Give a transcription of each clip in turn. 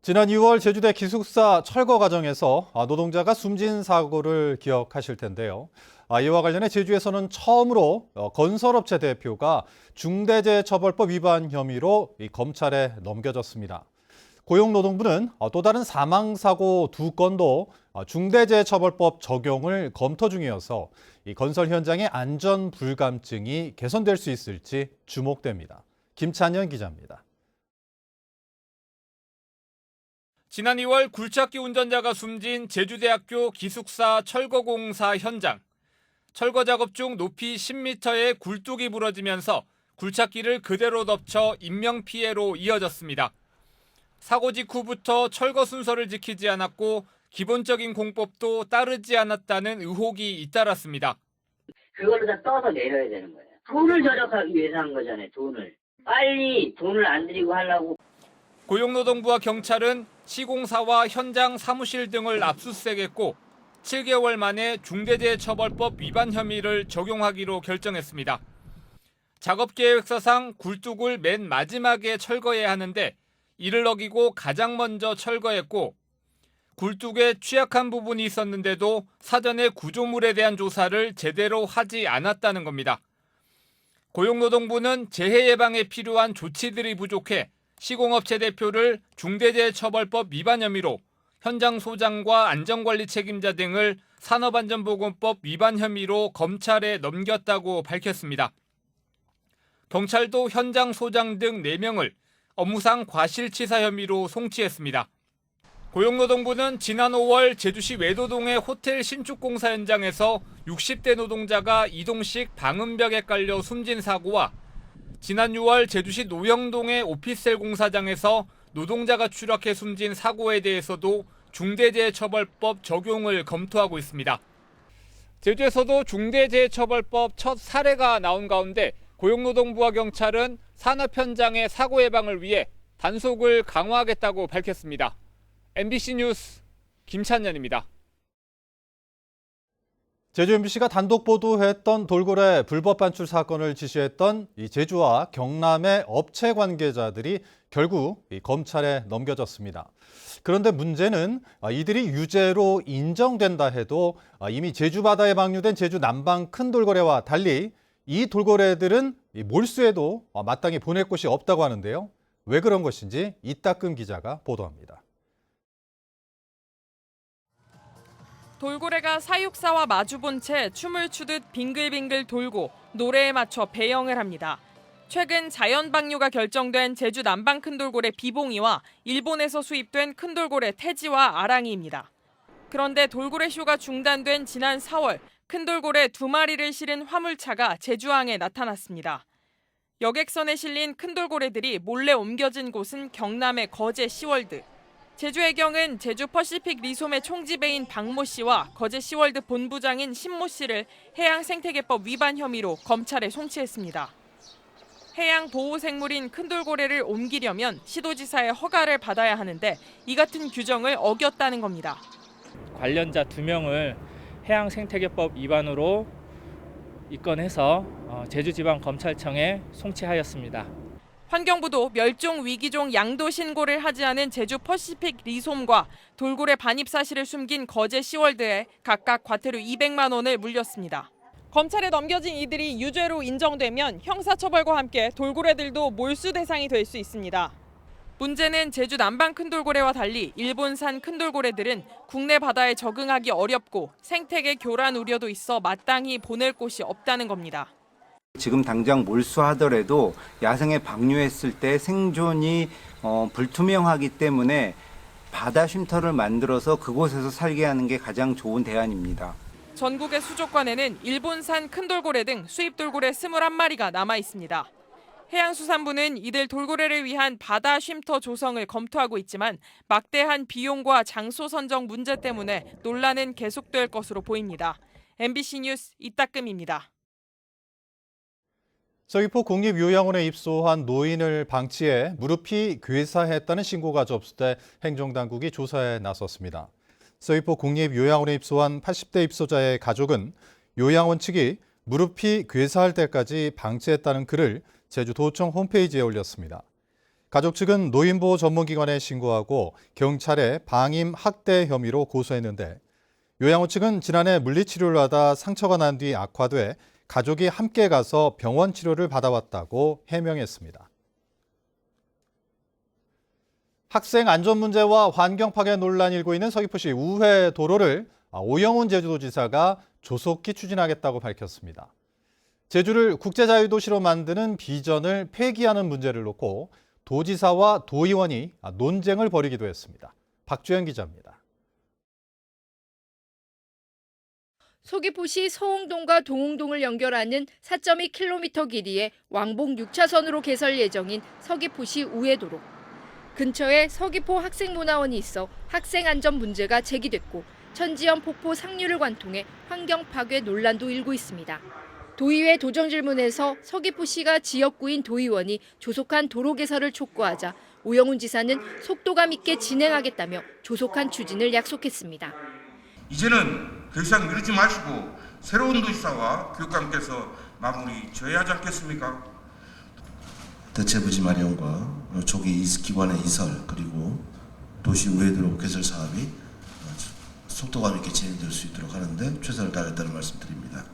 지난 2월 제주대 기숙사 철거 과정에서 노동자가 숨진 사고를 기억하실 텐데요. 이와 관련해 제주에서는 처음으로 건설업체 대표가 중대재해처벌법 위반 혐의로 검찰에 넘겨졌습니다. 고용노동부는 또 다른 사망사고 2건도 중대재해처벌법 적용을 검토 중이어서 이 건설 현장의 안전 불감증이 개선될 수 있을지 주목됩니다. 김찬현 기자입니다. 지난 2월 굴착기 운전자가 숨진 제주대학교 기숙사 철거공사 현장. 철거 작업 중 높이 10m의 굴뚝이 부러지면서 굴착기를 그대로 덮쳐 인명피해로 이어졌습니다. 사고 직후부터 철거 순서를 지키지 않았고 기본적인 공법도 따르지 않았다는 의혹이 잇따랐습니다. 그걸로 다 떠서 내려야 되는 거예요. 돈을 절약하기 위해서 한 거잖아요, 돈을. 빨리 돈을 안 들이고 하려고. 고용노동부와 경찰은 시공사와 현장 사무실 등을 압수수색했고 7개월 만에 중대재해처벌법 위반 혐의를 적용하기로 결정했습니다. 작업계획서상 굴뚝을 맨 마지막에 철거해야 하는데 이를 어기고 가장 먼저 철거했고 굴뚝에 취약한 부분이 있었는데도 사전에 구조물에 대한 조사를 제대로 하지 않았다는 겁니다. 고용노동부는 재해 예방에 필요한 조치들이 부족해 시공업체 대표를 중대재해처벌법 위반 혐의로 현장 소장과 안전관리 책임자 등을 산업안전보건법 위반 혐의로 검찰에 넘겼다고 밝혔습니다. 경찰도 현장 소장 등 4명을 업무상 과실치사 혐의로 송치했습니다. 고용노동부는 지난 5월 제주시 외도동의 호텔 신축공사 현장에서 60대 노동자가 이동식 방음벽에 깔려 숨진 사고와 지난 6월 제주시 노영동의 오피스텔 공사장에서 노동자가 추락해 숨진 사고에 대해서도 중대재해처벌법 적용을 검토하고 있습니다. 제주에서도 중대재해처벌법 첫 사례가 나온 가운데 고용노동부와 경찰은 산업 현장의 사고 예방을 위해 단속을 강화하겠다고 밝혔습니다. MBC 뉴스 김찬현입니다. 제주 MBC가 단독 보도했던 돌고래 불법 반출 사건을 지시했던 이 제주와 경남의 업체 관계자들이 결국 검찰에 넘겨졌습니다. 그런데 문제는 이들이 유죄로 인정된다 해도 이미 제주 바다에 방류된 제주 남방 큰 돌고래와 달리 이 돌고래들은 몰수에도 마땅히 보낼 곳이 없다고 하는데요. 왜 그런 것인지 이따금 기자가 보도합니다. 돌고래가 사육사와 마주본 채 춤을 추듯 빙글빙글 돌고 노래에 맞춰 배영을 합니다. 최근 자연 방류가 결정된 제주 남방 큰돌고래 비봉이와 일본에서 수입된 큰돌고래 태지와 아랑이입니다. 그런데 돌고래 쇼가 중단된 지난 4월 큰돌고래 2마리를 실은 화물차가 제주항에 나타났습니다. 여객선에 실린 큰돌고래들이 몰래 옮겨진 곳은 경남의 거제 시월드. 제주해경은 제주 퍼시픽 리솜의 총지배인 박모 씨와 거제 시월드 본부장인 신모 씨를 해양생태계법 위반 혐의로 검찰에 송치했습니다. 해양보호생물인 큰돌고래를 옮기려면 시도지사의 허가를 받아야 하는데 이 같은 규정을 어겼다는 겁니다. 관련자 2명을 해양생태계법 위반으로 입건해서 제주지방검찰청에 송치하였습니다. 환경부도 멸종위기종 양도 신고를 하지 않은 제주 퍼시픽 리솜과 돌고래 반입 사실을 숨긴 거제 시월드에 각각 과태료 200만 원을 물렸습니다. 검찰에 넘겨진 이들이 유죄로 인정되면 형사처벌과 함께 돌고래들도 몰수 대상이 될 수 있습니다. 문제는 제주 남방 큰돌고래와 달리 일본산 큰돌고래들은 국내 바다에 적응하기 어렵고 생태계 교란 우려도 있어 마땅히 보낼 곳이 없다는 겁니다. 지금 당장 몰수하더라도 야생에 방류했을 때 생존이 불투명하기 때문에 바다 쉼터를 만들어서 그곳에서 살게 하는 게 가장 좋은 대안입니다. 전국의 수족관에는 일본산 큰돌고래 등 수입 돌고래 21마리가 남아 있습니다. 해양수산부는 이들 돌고래를 위한 바다 쉼터 조성을 검토하고 있지만 막대한 비용과 장소 선정 문제 때문에 논란은 계속될 것으로 보입니다. MBC 뉴스 이따금입니다. 서귀포 국립요양원에 입소한 노인을 방치해 무릎이 괴사했다는 신고가 접수돼 행정당국이 조사에 나섰습니다. 서귀포 국립요양원에 입소한 80대 입소자의 가족은 요양원 측이 무릎이 괴사할 때까지 방치했다는 글을 제주도청 홈페이지에 올렸습니다. 가족 측은 노인보호 전문기관에 신고하고 경찰에 방임 학대 혐의로 고소했는데 요양원 측은 지난해 물리치료를 받아 상처가 난 뒤 악화돼 가족이 함께 가서 병원 치료를 받아왔다고 해명했습니다. 학생 안전 문제와 환경 파괴 논란이 일고 있는 서귀포시 우회 도로를 오영훈 제주도지사가 조속히 추진하겠다고 밝혔습니다. 제주를 국제자유도시로 만드는 비전을 폐기하는 문제를 놓고 도지사와 도의원이 논쟁을 벌이기도 했습니다. 박주현 기자입니다. 서귀포시 서홍동과 동홍동을 연결하는 4.2km 길이의 왕복 6차선으로 개설 예정인 서귀포시 우회도로. 근처에 서귀포 학생문화원이 있어 학생 안전 문제가 제기됐고 천지연 폭포 상류를 관통해 환경 파괴 논란도 일고 있습니다. 도의회 도정질문에서 서귀포시가 지역구인 도의원이 조속한 도로 개설을 촉구하자 오영훈 지사는 속도감 있게 진행하겠다며 조속한 추진을 약속했습니다. 이제는 더 이상 미루지 마시고 새로운 도지사와 교육감께서 마무리 지어야 하지 않겠습니까? 대체부지 마련과 조기 기관의 이설 그리고 도시 우회도로 개설 사업이 속도감 있게 진행될 수 있도록 하는데 최선을 다하겠다는 말씀드립니다.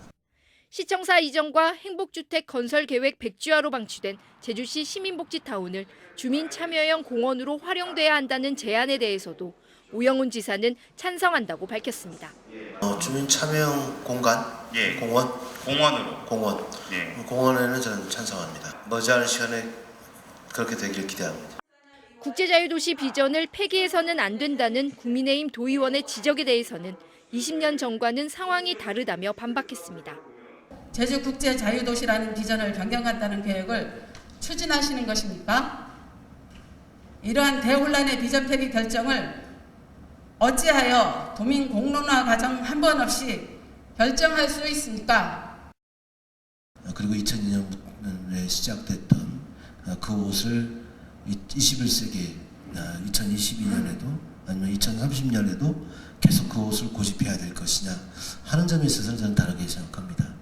시청사 이전과 행복주택 건설 계획 백지화로 방치된 제주시 시민복지타운을 주민 참여형 공원으로 활용돼야 한다는 제안에 대해서도 오영훈 지사는 찬성한다고 밝혔습니다. 주민 참여형 공간, 공원으로. 공원에는 저는 찬성합니다. 머지않은 시간에 그렇게 되길 기대합니다. 국제자유도시 비전을 폐기해서는 안 된다는 국민의힘 도의원의 지적에 대해서는 20년 전과는 상황이 다르다며 반박했습니다. 제주 국제자유도시라는 비전을 변경한다는 계획을 추진하시는 것입니까? 이러한 대혼란의 비전 폐기 결정을 어찌하여 도민 공론화 과정 한 번 없이 결정할 수 있습니까? 그리고 2002년에 시작됐던 그 옷을 21세기 2022년에도 아니면 2030년에도 계속 그 옷을 고집해야 될 것이냐 하는 점에 있어서는 저는 다르게 생각합니다.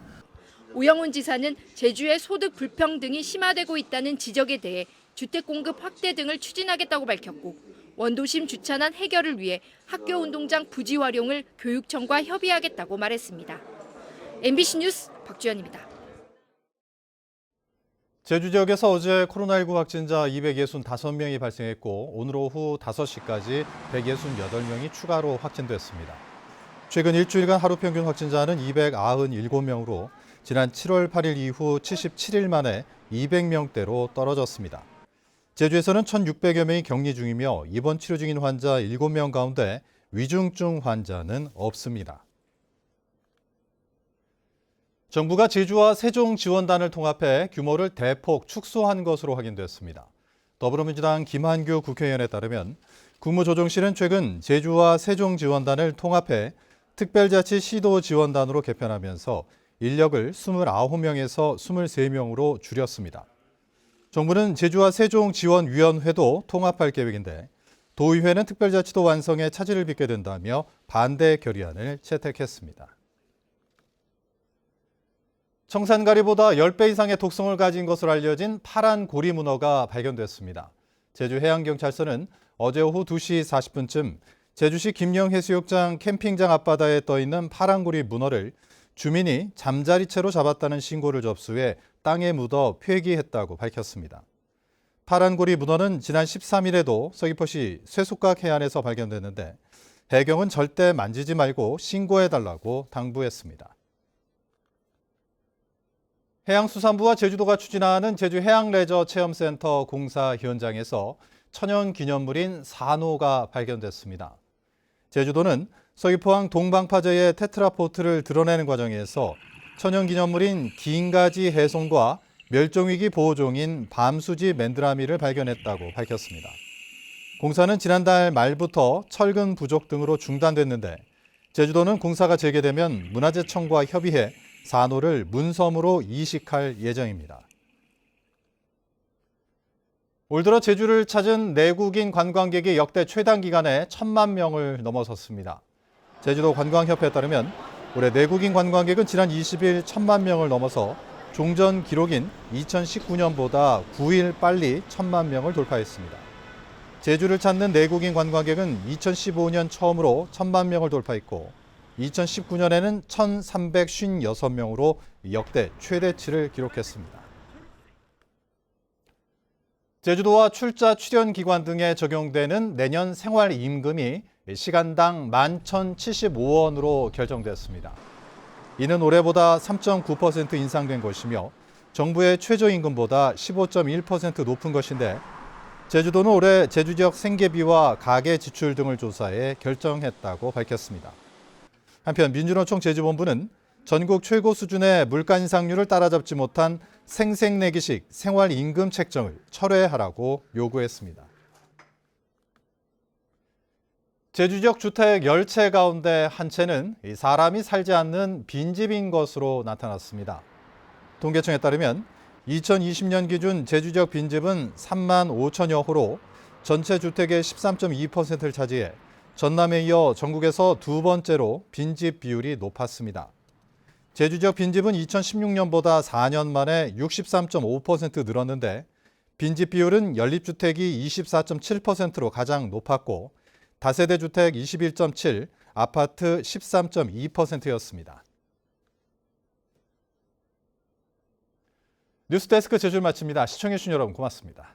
오영훈 지사는 제주의 소득 불평등이 심화되고 있다는 지적에 대해 주택 공급 확대 등을 추진하겠다고 밝혔고 원도심 주차난 해결을 위해 학교 운동장 부지 활용을 교육청과 협의하겠다고 말했습니다. MBC 뉴스 박주연입니다. 제주 지역에서 어제 코로나19 확진자 265명이 발생했고 오늘 오후 5시까지 168명이 추가로 확진됐습니다. 최근 일주일간 하루 평균 확진자는 297명으로 지난 7월 8일 이후 77일 만에 200명대로 떨어졌습니다. 제주에서는 1,600여 명이 격리 중이며 입원 치료 중인 환자 7명 가운데 위중증 환자는 없습니다. 정부가 제주와 세종 지원단을 통합해 규모를 대폭 축소한 것으로 확인됐습니다. 더불어민주당 김한규 국회의원에 따르면 국무조정실은 최근 제주와 세종 지원단을 통합해 특별자치 시도 지원단으로 개편하면서 인력을 29명에서 23명으로 줄였습니다. 정부는 제주와 세종 지원위원회도 통합할 계획인데 도의회는 특별자치도 완성에 차질을 빚게 된다며 반대 결의안을 채택했습니다. 청산가리보다 10배 이상의 독성을 가진 것으로 알려진 파란 고리 문어가 발견됐습니다. 제주해양경찰서는 어제 오후 2시 40분쯤 제주시 김영해수욕장 캠핑장 앞바다에 떠있는 파란 고리 문어를 주민이 잠자리채로 잡았다는 신고를 접수해 땅에 묻어 폐기했다고 밝혔습니다. 파란 고리 문어는 지난 13일에도 서귀포시 쇠숙각 해안에서 발견됐는데 해경은 절대 만지지 말고 신고해달라고 당부했습니다. 해양수산부와 제주도가 추진하는 제주해양레저체험센터 공사 현장에서 천연기념물인 산호가 발견됐습니다. 제주도는 서귀포항 동방파제의 테트라포트를 드러내는 과정에서 천연기념물인 긴가지 해손과 멸종위기 보호종인 밤수지 맨드라미를 발견했다고 밝혔습니다. 공사는 지난달 말부터 철근 부족 등으로 중단됐는데 제주도는 공사가 재개되면 문화재청과 협의해 산호를 문섬으로 이식할 예정입니다. 올 들어 제주를 찾은 내국인 관광객이 역대 최단 기간에 1,000만 명을 넘어섰습니다. 제주도 관광협회에 따르면 올해 내국인 관광객은 지난 20일 1,000만 명을 넘어서 종전 기록인 2019년보다 9일 빨리 1,000만 명을 돌파했습니다. 제주를 찾는 내국인 관광객은 2015년 처음으로 1,000만 명을 돌파했고 2019년에는 1,356명으로 역대 최대치를 기록했습니다. 제주도와 출자 출연 기관 등에 적용되는 내년 생활임금이 시간당 11,075원으로 결정됐습니다. 이는 올해보다 3.9% 인상된 것이며 정부의 최저임금보다 15.1% 높은 것인데 제주도는 올해 제주 지역 생계비와 가계 지출 등을 조사해 결정했다고 밝혔습니다. 한편 민주노총 제주본부는 전국 최고 수준의 물가 인상률을 따라잡지 못한 생색내기식 생활임금 책정을 철회하라고 요구했습니다. 제주 지역 주택 10채 가운데 한 채는 사람이 살지 않는 빈집인 것으로 나타났습니다. 통계청에 따르면 2020년 기준 제주 지역 빈집은 3만 5천여 호로 전체 주택의 13.2%를 차지해 전남에 이어 전국에서 두 번째로 빈집 비율이 높았습니다. 제주 지역 빈집은 2016년보다 4년 만에 63.5% 늘었는데 빈집 비율은 연립주택이 24.7%로 가장 높았고 다세대 주택 21.7, 아파트 13.2%였습니다. 뉴스데스크 제주를 마칩니다. 시청해주신 여러분 고맙습니다.